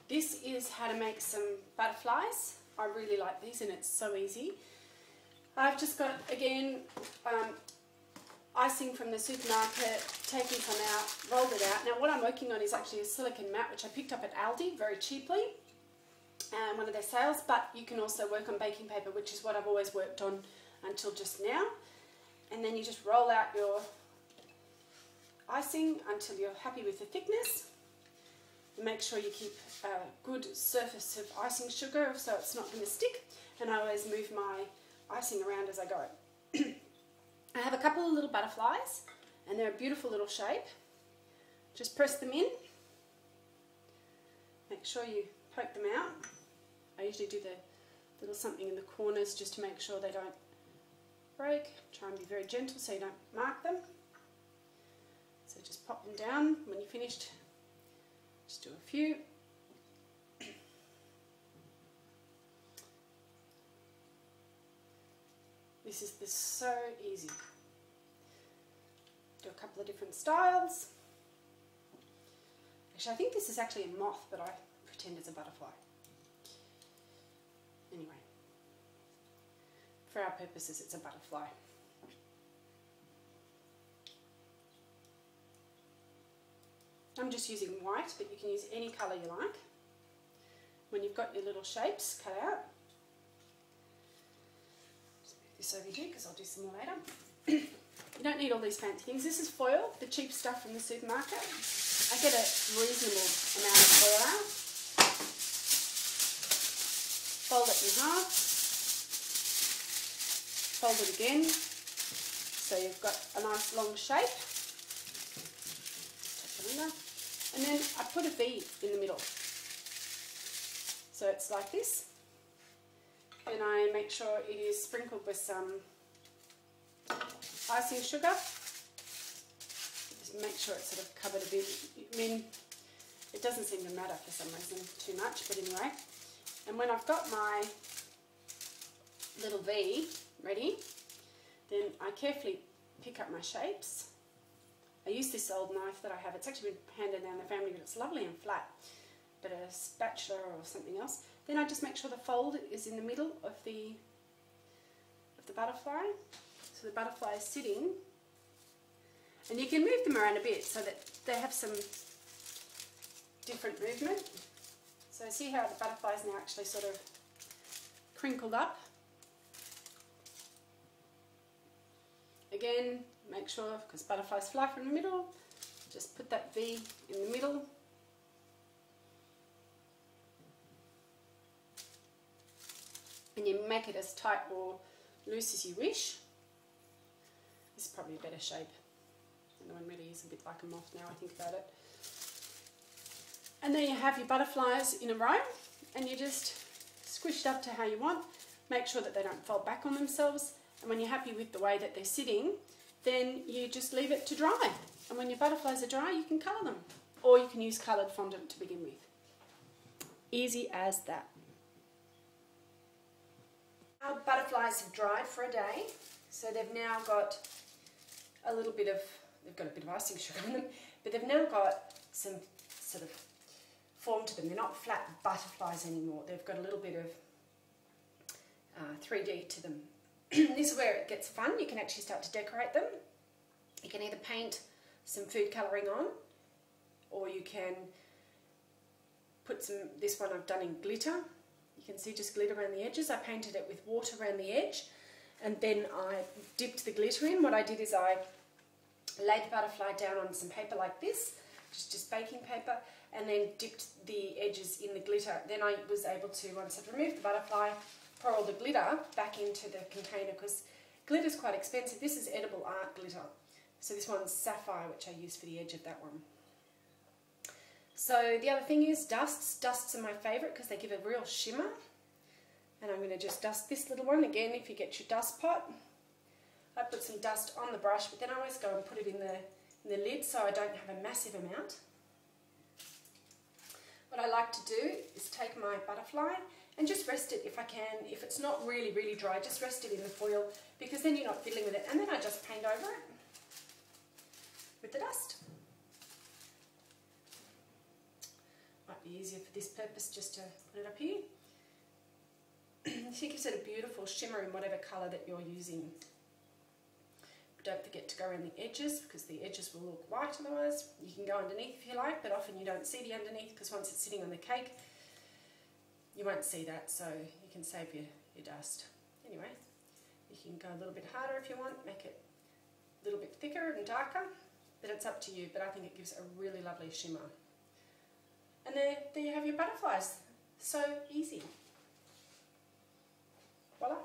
This is how to make some butterflies. I really like these and it's so easy. I've just got, again, icing from the supermarket, taken some out, rolled it out. Now what I'm working on is actually a silicone mat, which I picked up at Aldi very cheaply, one of their sales, but you can also work on baking paper, which is what I've always worked on until just now. And then you just roll out your icing until you're happy with the thickness. Make sure you keep a good surface of icing sugar so it's not going to stick, and I always move my icing around as I go. I have a couple of little butterflies and they're a beautiful little shape. Just press them in, make sure you poke them out. I usually do the little something in the corners just to make sure they don't break. Try and be very gentle so you don't mark them. So just pop them down. When you're finished, just do a few. This is so easy. Do a couple of different styles. Actually, I think this is actually a moth, but I pretend it's a butterfly. Anyway, for our purposes, it's a butterfly. I'm just using white, but you can use any colour you like. When you've got your little shapes cut out, just move this over here because I'll do some more later. You don't need all these fancy things. This is foil, the cheap stuff from the supermarket. I get a reasonable amount of foil out. Fold it in half. Fold it again, so you've got a nice long shape. Take it under. And then I put a V in the middle. So it's like this. And I make sure it is sprinkled with some icing sugar. Just make sure it's sort of covered a bit. I mean, it doesn't seem to matter for some reason too much, but anyway. And when I've got my little V ready, then I carefully pick up my shapes. I use this old knife that I have. It's actually been handed down the family, but it's lovely and flat. But a spatula or something else. Then I just make sure the fold is in the middle of the butterfly. So the butterfly is sitting. And you can move them around a bit so that they have some different movement. So see how the butterfly is now actually sort of crinkled up. Again, make sure, because butterflies fly from the middle, just put that V in the middle. And you make it as tight or loose as you wish. This is probably a better shape. The one really is a bit like a moth now I think about it. And then you have your butterflies in a row, and you just squish it up to how you want. Make sure that they don't fold back on themselves. And when you're happy with the way that they're sitting, then you just leave it to dry. And when your butterflies are dry, you can colour them. Or you can use coloured fondant to begin with. Easy as that. Our butterflies have dried for a day, so they've now got a little bit of, they've got a bit of icing sugar on them, but they've now got some sort of form to them. They're not flat butterflies anymore. They've got a little bit of 3D to them. This is where it gets fun. You can actually start to decorate them. You can either paint some food colouring on, or you can put some, this one I've done in glitter. You can see just glitter around the edges. I painted it with water around the edge, and then I dipped the glitter in. What I did is I laid the butterfly down on some paper like this, just baking paper, and then dipped the edges in the glitter. Then I was able to, once I'd removed the butterfly, pour all the glitter back into the container, because glitter's quite expensive. This is edible art glitter. So this one's sapphire, which I used for the edge of that one. So the other thing is dusts. Dusts are my favourite because they give a real shimmer. And I'm going to just dust this little one. Again, if you get your dust pot, I put some dust on the brush, but then I always go and put it in the lid so I don't have a massive amount. What I like to do is take my butterfly and just rest it if I can. If it's not really, really dry, just rest it in the foil, because then you're not fiddling with it. And then I just paint over it with the dust. Might be easier for this purpose just to put it up here. It gives it a beautiful shimmer in whatever colour that you're using. But don't forget to go around the edges, because the edges will look white otherwise. You can go underneath if you like, but often you don't see the underneath, because once it's sitting on the cake, you won't see that, so you can save your dust. Anyway, you can go a little bit harder if you want, make it a little bit thicker and darker, but it's up to you. But I think it gives a really lovely shimmer. And there you have your butterflies. So easy. Voila.